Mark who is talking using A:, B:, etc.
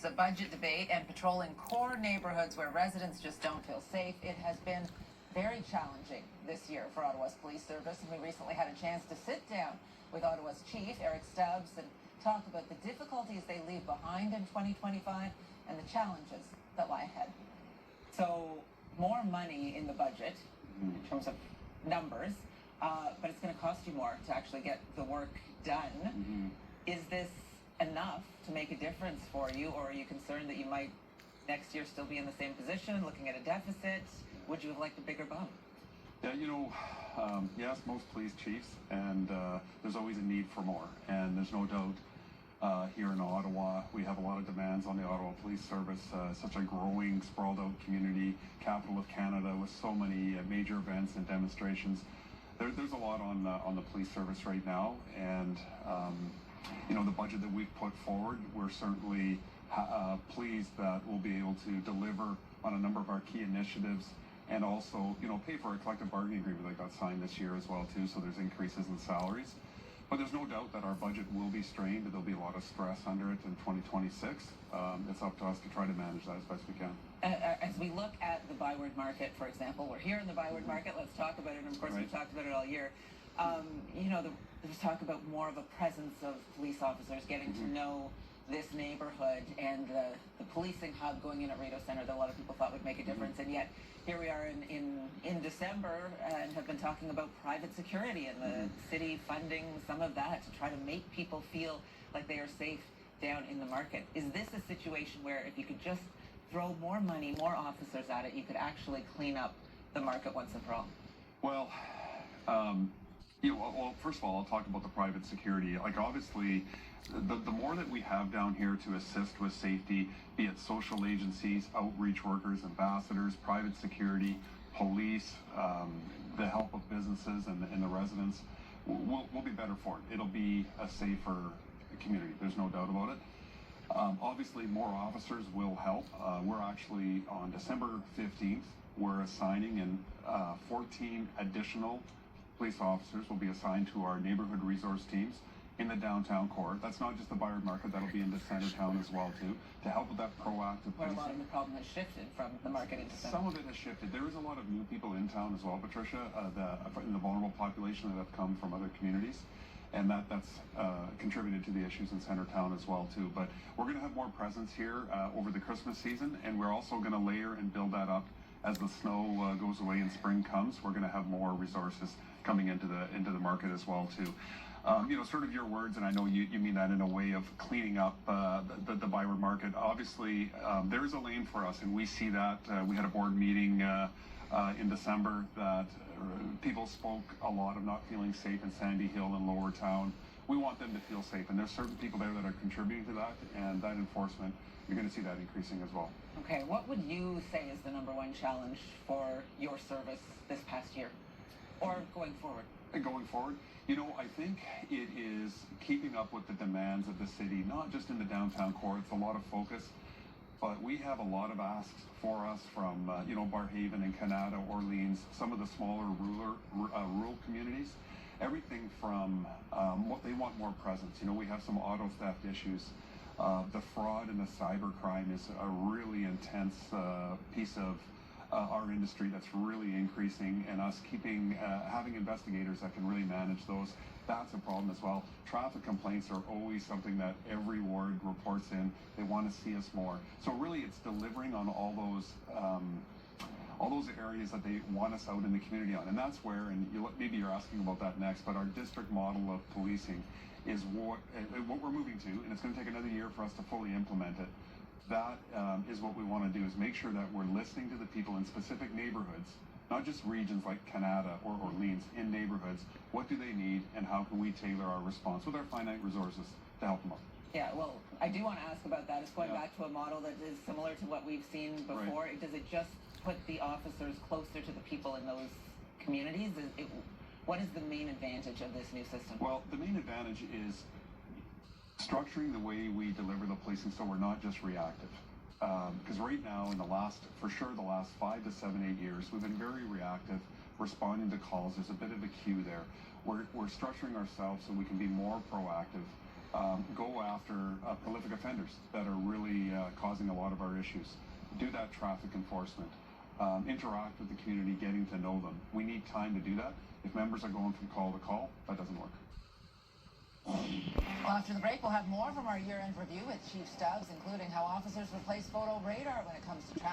A: this budget debate and patrolling core neighborhoods where residents just don't feel safe. It has been very challenging this year for Ottawa's police service, and we recently had a chance to sit down with Ottawa's chief, Eric Stubbs, and talk about the difficulties they leave behind in 2025 and the challenges that lie ahead. So more money in the budget in terms of numbers, but it's going to cost you more to actually get the work done. Is this enough to make a difference for you, or are you concerned that you might next year still be in the same position, looking at a deficit? Would you have liked a bigger bump?
B: Yeah, yes, most police chiefs, and there's always a need for more. And there's no doubt here in Ottawa, we have a lot of demands on the Ottawa Police Service, such a growing, sprawled out community, capital of Canada with so many major events and demonstrations. There's a lot on the police service right now, and the budget that we've put forward, we're certainly pleased that we'll be able to deliver on a number of our key initiatives, and also, pay for a collective bargaining agreement that got signed this year as well too. So there's increases in salaries, but there's no doubt that our budget will be strained. There'll be a lot of stress under it in 2026. It's up to us to try to manage that as best we can.
A: As we look at the Byward market, for example, we're here in the Byward market. Let's talk about it. And of course, we've talked about it all year. There's talk about more of a presence of police officers getting to know this neighborhood and the policing hub going in at Reveiw Centre that a lot of people thought would make a difference. And yet here we are in December and have been talking about private security and the city funding some of that to try to make people feel like they are safe down in the market. Is this a situation where if you could just throw more money, more officers at it, you could actually clean up the market once and for all?
B: Well, first of all, I'll talk about the private security. Like, obviously, the more that we have down here to assist with safety, be it social agencies, outreach workers, ambassadors, private security, police, the help of businesses and the residents, we'll be better for it. It'll be a safer community. There's no doubt about it. Obviously, more officers will help. We're actually, on December 15th, we're assigning 14 additional police officers will be assigned to our neighborhood resource teams in the downtown core. That's not just the Byward market, that'll be into Centertown as well too, to help with that proactive
A: Where
B: policing.
A: a lot of the problem has shifted from the market into Centertown.
B: Some of it has shifted. There is a lot of new people in town as well, Patricia, in the vulnerable population that have come from other communities, and that's contributed to the issues in Centertown as well too. But we're going to have more presence here over the Christmas season, and we're also going to layer and build that up as the snow goes away and spring comes. We're going to have more resources coming into the market as well too. Sort of your words, and I know you mean that in a way of cleaning up the Byward market. Obviously, there is a lane for us, and we see that. We had a board meeting in December that people spoke a lot of not feeling safe in Sandy Hill and Lower Town. We want them to feel safe, and there's certain people there that are contributing to that, and that enforcement, you're going to see that increasing as well.
A: Okay, what would you say is the number one challenge for your service this past year, or going forward?
B: Going forward, I think it is keeping up with the demands of the city, not just in the downtown core. It's a lot of focus, but we have a lot of asks for us from, Barhaven and Canada, Orleans, some of the smaller rural communities. Everything from what they want more presence. We have some auto theft issues. The fraud and the cyber crime is a really intense piece of our industry that's really increasing, and us having investigators that can really manage those, that's a problem as well. Traffic complaints are always something that every ward reports in. They want to see us more. So really it's delivering on all those areas that they want us out in the community on. And that's where, and maybe you're asking about that next, but our district model of policing is what we're moving to, and it's going to take another year for us to fully implement it. That is what we want to do, is make sure that we're listening to the people in specific neighborhoods, not just regions like Canada or Orleans, in neighborhoods. What do they need, and how can we tailor our response with our finite resources to help them out?
A: Yeah, well, I do want to ask about that. It's going back to a model that is similar to what we've seen before. Right. Does it just put the officers closer to the people in those communities? What is the main advantage of this new system?
B: Well, the main advantage is structuring the way we deliver the policing so we're not just reactive. Because right now, in the last 5 to 7, 8 years, we've been very reactive, responding to calls. There's a bit of a queue there. We're structuring ourselves so we can be more proactive go after prolific offenders that are really causing a lot of our issues. Do that traffic enforcement. Interact with the community, getting to know them. We need time to do that. If members are going from call to call, that doesn't work.
A: Well, after the break, we'll have more from our year-end review with Chief Stubbs, including how officers replace photo radar when it comes to traffic.